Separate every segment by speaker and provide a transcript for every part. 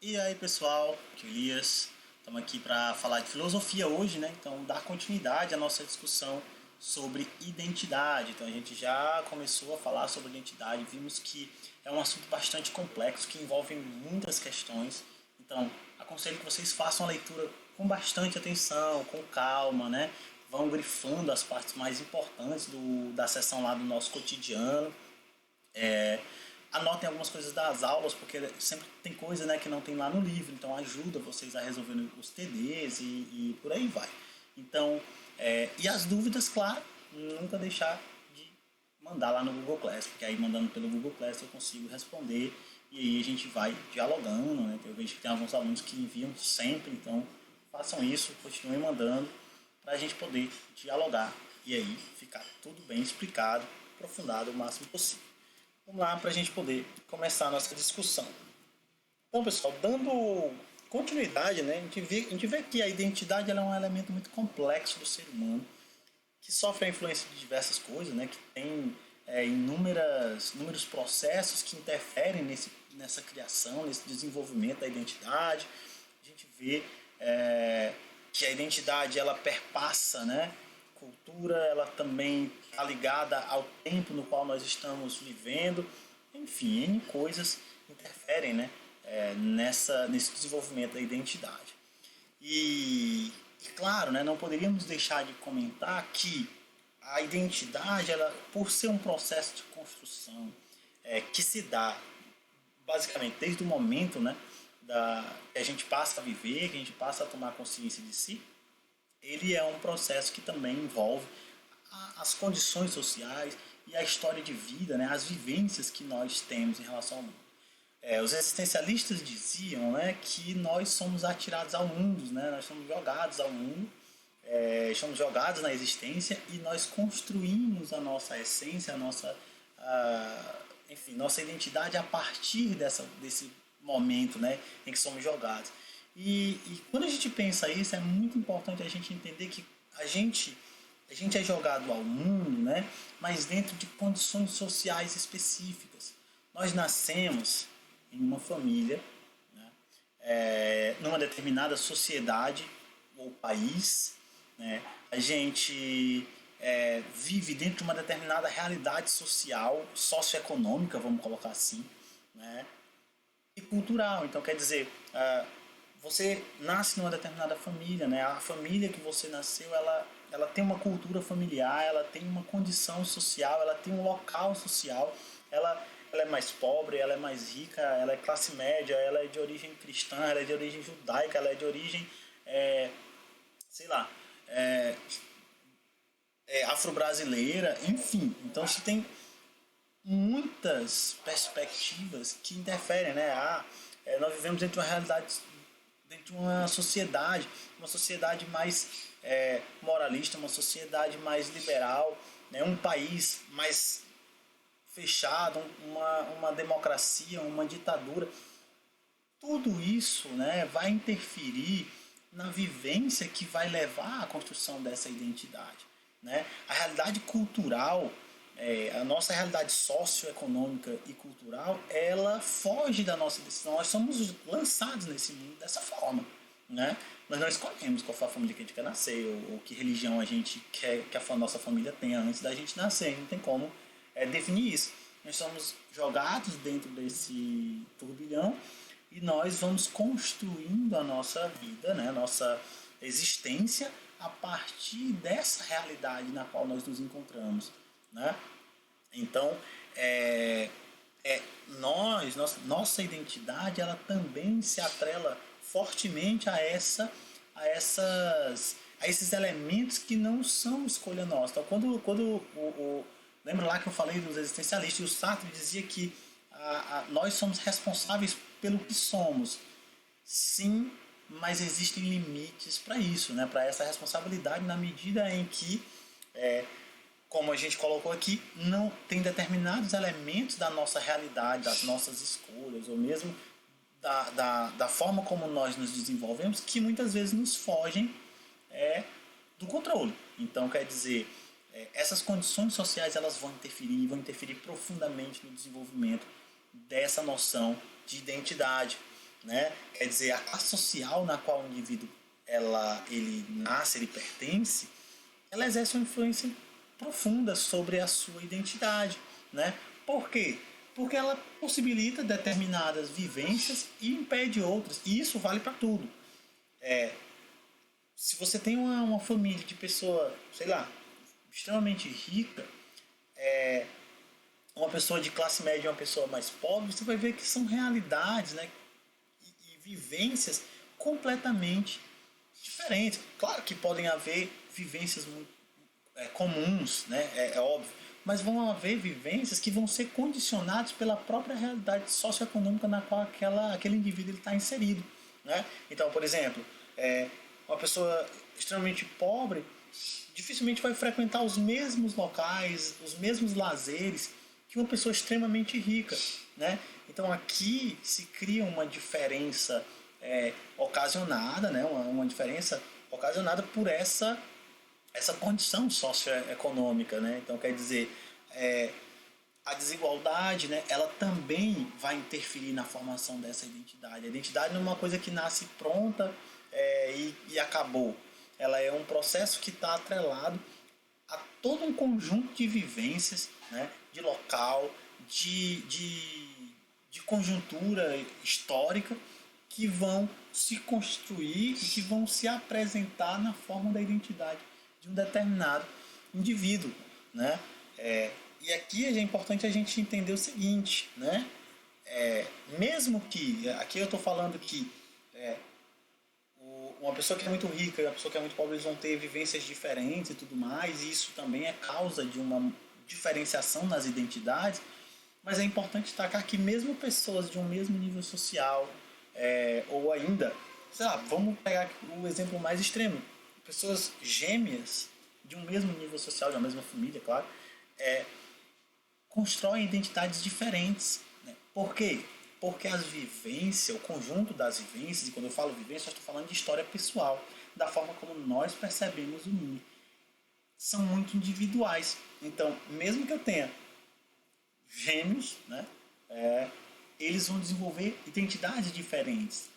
Speaker 1: E aí pessoal, aqui é o Elias, estamos aqui para falar de filosofia hoje, né? Então dar continuidade à nossa discussão sobre identidade. Então a gente já começou a falar sobre identidade, vimos que é um assunto bastante complexo que envolve muitas questões. Então aconselho que vocês façam a leitura com bastante atenção, com calma, né? Vão grifando as partes mais importantes da sessão lá do nosso cotidiano. É, Anotem algumas coisas das aulas, porque sempre tem coisa, né, que não tem lá no livro, então ajuda vocês a resolver os TDs e por aí vai. Então, e as dúvidas, claro, nunca deixar de mandar lá no Google Class, porque aí mandando pelo Google Class eu consigo responder e aí a gente vai dialogando, né? Eu vejo que tem alguns alunos que enviam sempre, então façam isso, continuem mandando para a gente poder dialogar e aí ficar tudo bem explicado, aprofundado o máximo possível. Vamos lá para a gente poder começar a nossa discussão. Então, pessoal, dando continuidade, né, a gente vê que a identidade ela é um elemento muito complexo do ser humano, que sofre a influência de diversas coisas, né, que tem inúmeros processos que interferem nessa criação, nesse desenvolvimento da identidade. A gente vê que a identidade ela perpassa, né, cultura, ela também está ligada ao tempo no qual nós estamos vivendo. Enfim, N coisas interferem, né, nesse desenvolvimento da identidade. E claro, né, não poderíamos deixar de comentar que a identidade, ela, por ser um processo de construção que se dá basicamente desde o momento, né, que a gente passa a viver, que a gente passa a tomar consciência de si, ele é um processo que também envolve as condições sociais e a história de vida, né, as vivências que nós temos em relação ao mundo. Os existencialistas diziam, né, que nós somos atirados ao mundo, né, nós somos jogados ao mundo, somos jogados na existência e nós construímos a nossa essência, enfim, nossa identidade a partir desse momento, né, em que somos jogados. E quando a gente pensa isso, é muito importante a gente entender que a gente, a gente é jogado ao mundo, né, mas dentro de condições sociais específicas. Nós nascemos em uma família, né, numa determinada sociedade ou país, né, a gente vive dentro de uma determinada realidade social, socioeconômica, vamos colocar assim, né, e cultural. Então, quer dizer, você nasce numa determinada família, né? A família que você nasceu, ela tem uma cultura familiar, ela tem uma condição social, ela tem um local social, ela é mais pobre, ela é mais rica, ela é classe média, ela é de origem cristã, ela é de origem judaica, ela é de origem, sei lá, afro-brasileira, enfim. Então, se tem muitas perspectivas que interferem, né? Nós vivemos dentro de uma realidade, dentro de uma sociedade mais moralista, uma sociedade mais liberal, né? Um país mais fechado, uma democracia, uma ditadura. Tudo isso, né, vai interferir na vivência que vai levar à construção dessa identidade. Né? A realidade cultural, a nossa realidade socioeconômica e cultural, ela foge da nossa decisão. Nós somos lançados nesse mundo dessa forma. Né? Nós não escolhemos qual foi a família que a gente quer nascer, ou que religião a gente quer que a nossa família tenha antes da gente nascer. Não tem como definir isso. Nós somos jogados dentro desse turbilhão e nós vamos construindo a nossa vida, né, a nossa existência a partir dessa realidade na qual nós nos encontramos. Né? Então, nossa identidade ela também se atrela fortemente a esses elementos que não são escolha nossa. Então, lembra lá que eu falei dos existencialistas, e o Sartre dizia que nós somos responsáveis pelo que somos. Sim, mas existem limites para isso, né? Para essa responsabilidade, na medida em que, como a gente colocou aqui, não tem determinados elementos da nossa realidade, das nossas escolhas, ou mesmo da forma como nós nos desenvolvemos, que muitas vezes nos fogem do controle. Então, quer dizer, essas condições sociais elas vão interferir profundamente no desenvolvimento dessa noção de identidade. né? Quer dizer, a classe social na qual o indivíduo ele nasce, ele pertence, ela exerce uma influência profunda sobre a sua identidade, né? Por quê? Porque ela possibilita determinadas vivências e impede outras. E isso vale para tudo. Se você tem uma família de pessoa, sei lá, extremamente rica, uma pessoa de classe média e uma pessoa mais pobre, você vai ver que são realidades, né, e vivências completamente diferentes. Claro que podem haver vivências muito, comuns, né, é óbvio, mas vão haver vivências que vão ser condicionadas pela própria realidade socioeconômica na qual aquele indivíduo está inserido. Né? Então, por exemplo, uma pessoa extremamente pobre dificilmente vai frequentar os mesmos locais, os mesmos lazeres que uma pessoa extremamente rica. Né? Então aqui se cria uma diferença ocasionada, né? uma diferença ocasionada por essa condição socioeconômica, né? Então, quer dizer, a desigualdade, né, ela também vai interferir na formação dessa identidade. A identidade não é uma coisa que nasce pronta e acabou. Ela é um processo que está atrelado a todo um conjunto de vivências, né, de local, de conjuntura histórica que vão se construir e que vão se apresentar na forma da identidade de um determinado indivíduo, né? E aqui é importante a gente entender o seguinte, né? Mesmo que, aqui eu estou falando que uma pessoa que é muito rica e uma pessoa que é muito pobre, eles vão ter vivências diferentes e tudo mais, e isso também é causa de uma diferenciação nas identidades, mas é importante destacar que mesmo pessoas de um mesmo nível social, ou ainda, sei lá, vamos pegar o exemplo mais extremo, pessoas gêmeas de um mesmo nível social, de uma mesma família, claro, constroem identidades diferentes. Né? Por quê? Porque as vivências, o conjunto das vivências, e quando eu falo vivência, eu estou falando de história pessoal, da forma como nós percebemos o mundo, são muito individuais. Então, mesmo que eu tenha gêmeos, né, eles vão desenvolver identidades diferentes.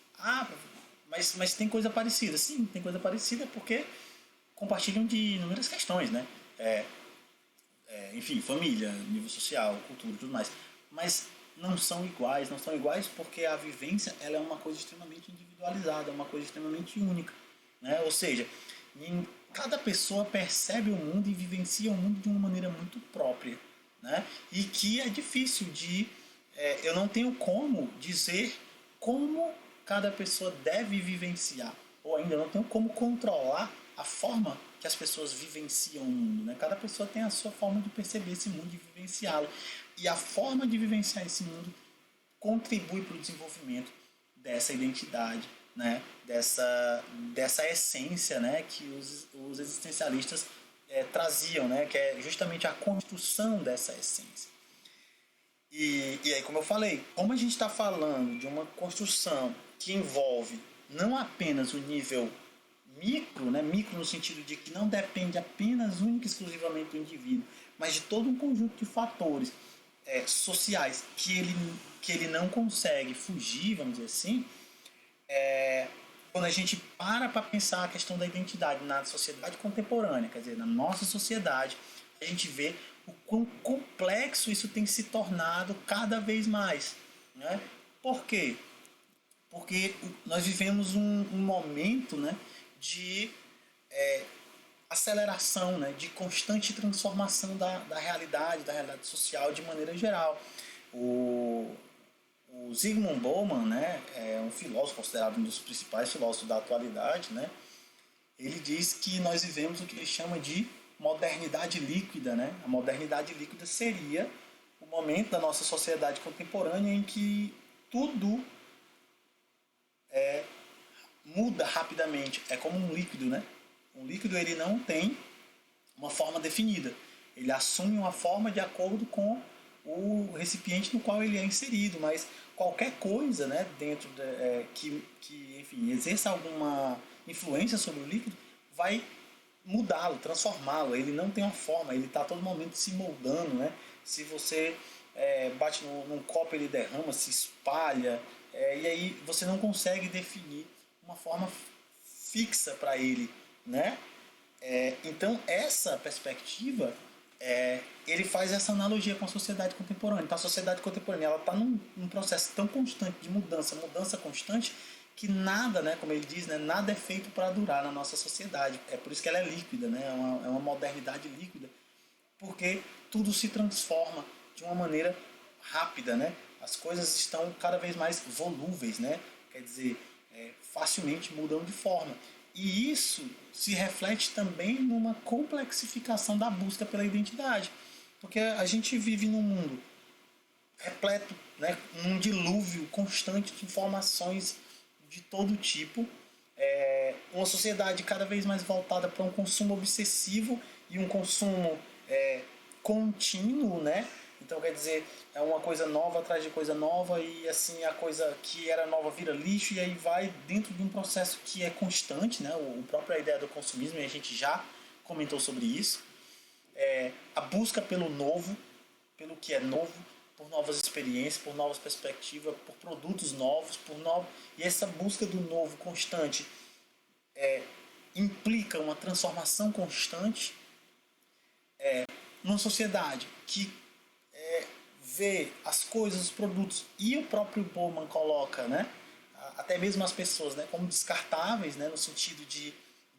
Speaker 1: Mas tem coisa parecida. Sim, tem coisa parecida porque compartilham de inúmeras questões, né? Enfim, família, nível social, cultura e tudo mais. Mas não são iguais porque a vivência ela é uma coisa extremamente individualizada, é uma coisa extremamente única. Né? Ou seja, cada pessoa percebe o mundo e vivencia o mundo de uma maneira muito própria. Né? E que é difícil de... eu não tenho como dizer como cada pessoa deve vivenciar. Ou ainda não tenho como controlar a forma que as pessoas vivenciam o mundo. Né? Cada pessoa tem a sua forma de perceber esse mundo e vivenciá-lo. E a forma de vivenciar esse mundo contribui para o desenvolvimento dessa identidade, né? dessa essência, né? Que os existencialistas traziam, né? Que é justamente a construção dessa essência. E aí, como eu falei, como a gente está falando de uma construção que envolve não apenas o nível micro, né? Micro no sentido de que não depende apenas, única e exclusivamente do indivíduo, mas de todo um conjunto de fatores sociais que ele não consegue fugir, vamos dizer assim, quando a gente para pensar a questão da identidade na sociedade contemporânea, quer dizer, na nossa sociedade, a gente vê o quão complexo isso tem se tornado cada vez mais. Né? Por quê? Porque nós vivemos um momento, né, de aceleração, né, de constante transformação da realidade social de maneira geral. O Zygmunt Bauman, né, é um filósofo considerado um dos principais filósofos da atualidade, né, ele diz que nós vivemos o que ele chama de modernidade líquida. Né? A modernidade líquida seria o momento da nossa sociedade contemporânea em que tudo muda rapidamente. É como um líquido, né? Um líquido ele não tem uma forma definida. Ele assume uma forma de acordo com o recipiente no qual ele é inserido, mas qualquer coisa, né, dentro que enfim, exerça alguma influência sobre o líquido vai mudá-lo, transformá-lo. Ele não tem uma forma, ele está a todo momento se moldando. Né? Se você bate num copo, ele derrama, se espalha, e aí você não consegue definir uma forma fixa para ele, né? Então essa perspectiva, ele faz essa analogia com a sociedade contemporânea. Então a sociedade contemporânea ela está num processo tão constante de mudança constante, que nada, né, como ele diz, né, nada é feito para durar na nossa sociedade. É por isso que ela é líquida, né, é uma modernidade líquida, porque tudo se transforma de uma maneira rápida, né? As coisas estão cada vez mais volúveis, né? Quer dizer, facilmente mudam de forma. E isso se reflete também numa complexificação da busca pela identidade. Porque a gente vive num mundo repleto, né, num dilúvio constante de informações de todo tipo, uma sociedade cada vez mais voltada para um consumo obsessivo e um consumo contínuo, né? Então, quer dizer, é uma coisa nova atrás de coisa nova, e assim a coisa que era nova vira lixo, e aí vai dentro de um processo que é constante, né? A própria ideia do consumismo, e a gente já comentou sobre isso, a busca pelo novo, pelo que é novo, por novas experiências, por novas perspectivas, por produtos novos, e essa busca do novo constante implica uma transformação constante numa sociedade que vê as coisas, os produtos, e o próprio Bowman coloca, né, até mesmo as pessoas, né, como descartáveis, né, no sentido de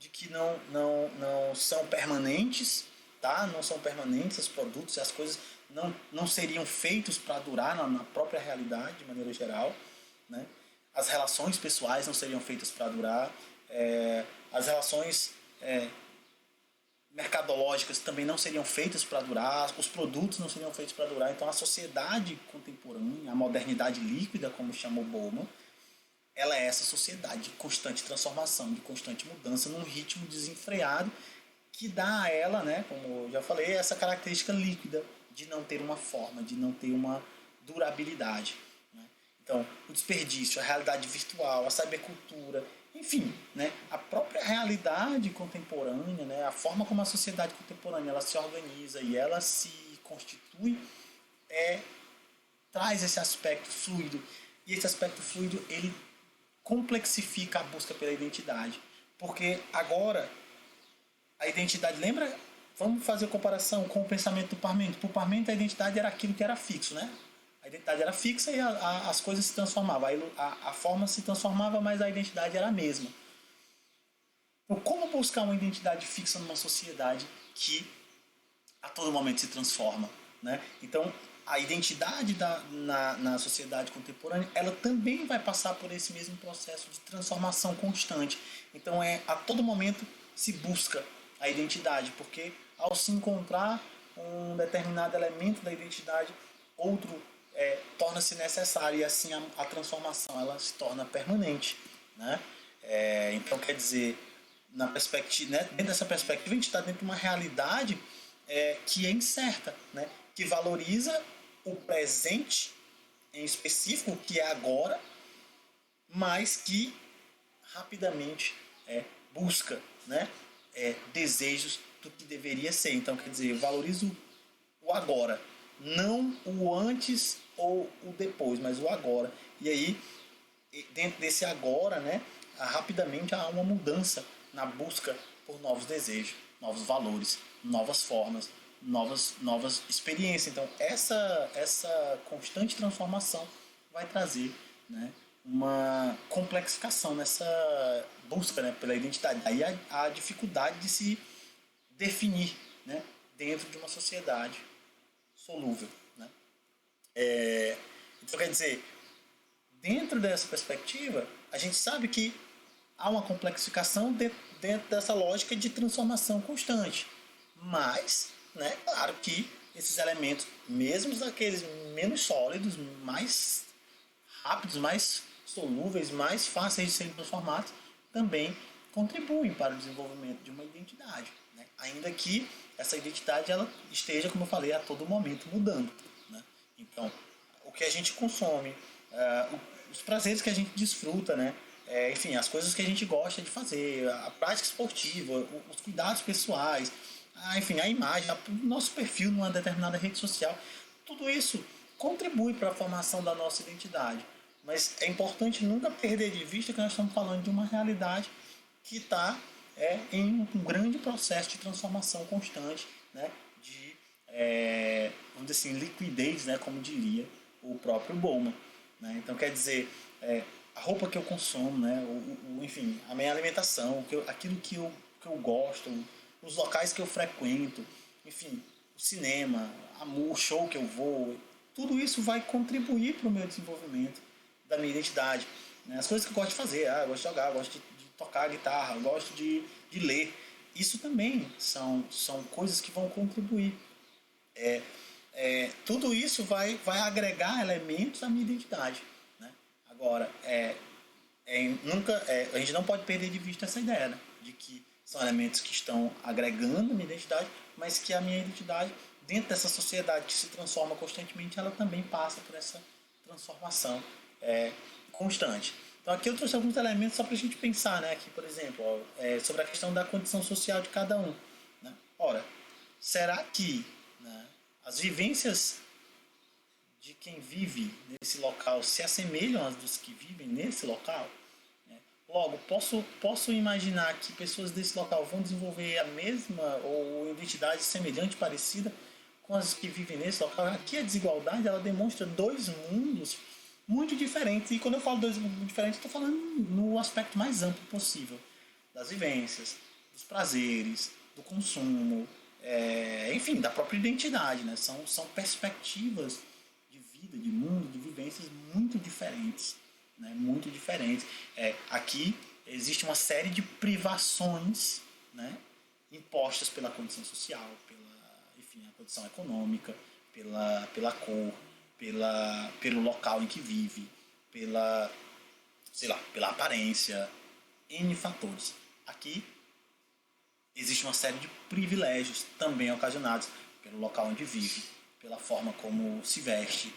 Speaker 1: que não são permanentes, tá? Não são permanentes os produtos e as coisas não seriam feitos para durar na própria realidade, de maneira geral, né? As relações pessoais não seriam feitas para durar, as relações mercadológicas também não seriam feitas para durar, os produtos não seriam feitos para durar. Então a sociedade contemporânea, a modernidade líquida, como chamou Bowman, ela é essa sociedade de constante transformação, de constante mudança, num ritmo desenfreado, que dá a ela, né, como eu já falei, essa característica líquida de não ter uma forma, de não ter uma durabilidade, né? Então, o desperdício, a realidade virtual, a cybercultura, enfim, né, a própria realidade contemporânea, né, a forma como a sociedade contemporânea ela se organiza e ela se constitui, traz esse aspecto fluido. E esse aspecto fluido, ele complexifica a busca pela identidade. Porque agora, a identidade, lembra? Vamos fazer a comparação com o pensamento do Parmênides. Para o Parmênides, a identidade era aquilo que era fixo, né? A identidade era fixa e as coisas se transformavam. A forma se transformava, mas a identidade era a mesma. Então, como buscar uma identidade fixa numa sociedade que a todo momento se transforma, né? Então, a identidade na sociedade contemporânea, ela também vai passar por esse mesmo processo de transformação constante. Então, a todo momento se busca a identidade, porque ao se encontrar um determinado elemento da identidade, outro torna-se necessário, e assim a transformação ela se torna permanente, né? Então, quer dizer, na perspectiva, né, dentro dessa perspectiva, a gente está dentro de uma realidade que é incerta, né? Que valoriza o presente em específico, que é agora, mas que rapidamente busca, né, desejos do que deveria ser. Então, quer dizer, valoriza o agora, não o antes ou o depois, mas o agora. E aí, dentro desse agora, né, rapidamente há uma mudança na busca por novos desejos, novos valores, novas formas, novas experiências. Então, essa constante transformação vai trazer, né, uma complexificação nessa busca, né, pela identidade. Aí a dificuldade de se definir, né, dentro de uma sociedade solúvel, né? Então, quer dizer, dentro dessa perspectiva, a gente sabe que há uma complexificação dentro dessa lógica de transformação constante. Mas, né, claro que esses elementos, mesmo aqueles menos sólidos, mais rápidos, mais solúveis, mais fáceis de serem transformados, também contribuem para o desenvolvimento de uma identidade, né? Ainda que essa identidade ela esteja, como eu falei, a todo momento mudando, né? Então, o que a gente consome, os prazeres que a gente desfruta, né? Enfim, as coisas que a gente gosta de fazer, a prática esportiva, os cuidados pessoais, enfim, a imagem, o nosso perfil numa determinada rede social, tudo isso contribui para a formação da nossa identidade. Mas é importante nunca perder de vista que nós estamos falando de uma realidade que está em um grande processo de transformação constante, né? De, vamos dizer assim, liquidez, né? Como diria o próprio Bowman. Né? Então, quer dizer, a roupa que eu consumo, né? Enfim, a minha alimentação, aquilo que eu gosto, os locais que eu frequento, enfim, o cinema, o show que eu vou, tudo isso vai contribuir para o meu desenvolvimento da minha identidade. Né? As coisas que eu gosto de fazer, eu gosto de jogar, eu gosto de tocar guitarra, eu gosto de ler. Isso também são coisas que vão contribuir. Tudo isso vai agregar elementos à minha identidade. Né? Agora, a gente não pode perder de vista essa ideia, né? De que são elementos que estão agregando a minha identidade, mas que a minha identidade, dentro dessa sociedade que se transforma constantemente, ela também passa por essa transformação constante. Então aqui eu trouxe alguns elementos só para a gente pensar, né? Aqui, por exemplo, sobre a questão da condição social de cada um. Né? Ora, será que, né, as vivências de quem vive nesse local se assemelham às dos que vivem nesse local? Logo, posso imaginar que pessoas desse local vão desenvolver a mesma ou identidade semelhante, parecida com as que vivem nesse local. Aqui a desigualdade ela demonstra dois mundos muito diferentes. E quando eu falo dois mundos diferentes, estou falando no aspecto mais amplo possível. Das vivências, dos prazeres, do consumo, enfim, da própria identidade. Né? São perspectivas de vida, de mundo, de vivências muito diferentes. Né, muito diferentes. Aqui existe uma série de privações, né, impostas pela condição social, enfim, a condição econômica, pela cor, pelo local em que vive, pela aparência, N fatores. Aqui existe uma série de privilégios também ocasionados pelo local onde vive, pela forma como se veste,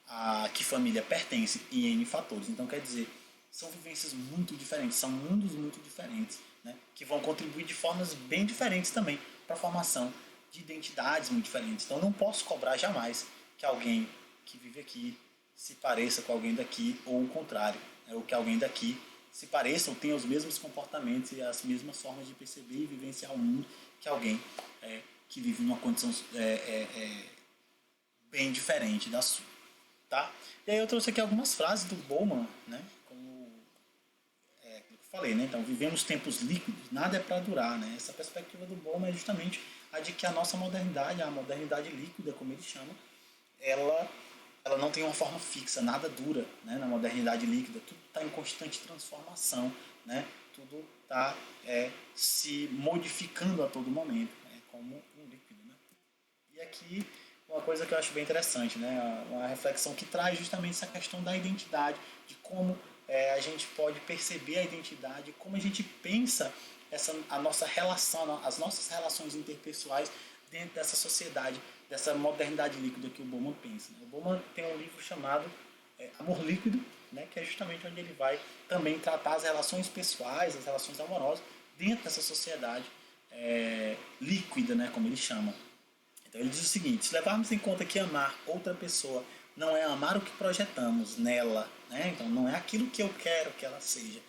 Speaker 1: a que família pertence e N fatores. Então, quer dizer, são vivências muito diferentes, são mundos muito diferentes, né, que vão contribuir de formas bem diferentes também para a formação de identidades muito diferentes. Então, não posso cobrar jamais que alguém que vive aqui se pareça com alguém daqui ou o contrário, né, ou que alguém daqui se pareça ou tenha os mesmos comportamentos e as mesmas formas de perceber e vivenciar o mundo que alguém que vive numa condição bem diferente da sua. Tá? E aí eu trouxe aqui algumas frases do Bowman, né? Como eu falei, né? Então, vivemos tempos líquidos, nada é para durar, né? Essa perspectiva do Bowman é justamente a de que a nossa modernidade, a modernidade líquida, como ele chama, ela não tem uma forma fixa, nada dura, né? Na modernidade líquida, tudo está em constante transformação, né? Tudo está se modificando a todo momento, né? Como um líquido, né? E aqui uma coisa que eu acho bem interessante, né? Uma reflexão que traz justamente essa questão da identidade, de como a gente pode perceber a identidade, como a gente pensa a nossa relação, as nossas relações interpessoais dentro dessa sociedade, dessa modernidade líquida que o Bowman pensa. Né? O Bowman tem um livro chamado Amor Líquido, né? Que é justamente onde ele vai também tratar as relações pessoais, as relações amorosas dentro dessa sociedade líquida, né? Como ele chama. Então ele diz o seguinte: se levarmos em conta que amar outra pessoa não é amar o que projetamos nela, né? Então não é aquilo que eu quero que ela seja,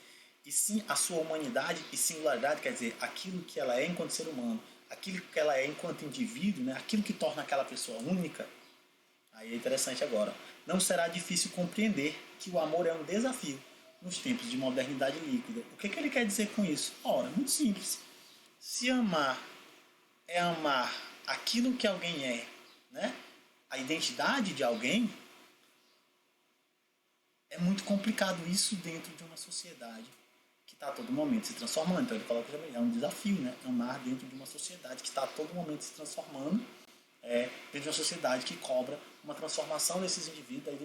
Speaker 1: e sim a sua humanidade e singularidade, quer dizer, aquilo que ela é enquanto ser humano, aquilo que ela é enquanto indivíduo, né? Aquilo que torna aquela pessoa única. Aí é interessante agora. Não será difícil compreender que o amor é um desafio nos tempos de modernidade líquida. O que ele quer dizer com isso? Ora, muito simples. Se amar é amar aquilo que alguém né? A identidade de alguém, é muito complicado isso dentro de uma sociedade que está a todo momento se transformando. Então ele coloca que é um desafio, né? Amar dentro de uma sociedade que está a todo momento se transformando, dentro de uma sociedade que cobra uma transformação desses indivíduos,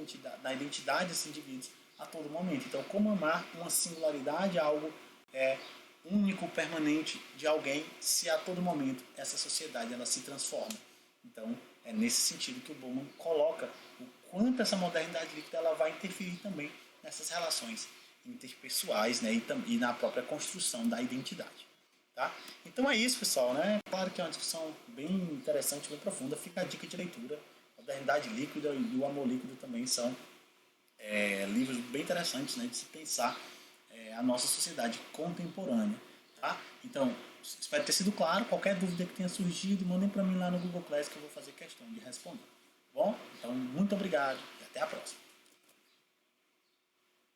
Speaker 1: da identidade desses indivíduos a todo momento. Então, como amar uma singularidade, algo único, permanente de alguém, se a todo momento essa sociedade ela se transforma. Então, é nesse sentido que o Bowman coloca o quanto essa modernidade líquida ela vai interferir também nessas relações interpessoais, né, e na própria construção da identidade. Tá? Então é isso, pessoal. Né? Claro que é uma discussão bem interessante, bem profunda. Fica a dica de leitura. Modernidade líquida e o amor líquido também são livros bem interessantes, né, de se pensar a nossa sociedade contemporânea. Tá? Então, espero ter sido claro. Qualquer dúvida que tenha surgido, mandem para mim lá no Google Class que eu vou fazer questão de responder. Bom, então muito obrigado e até a próxima.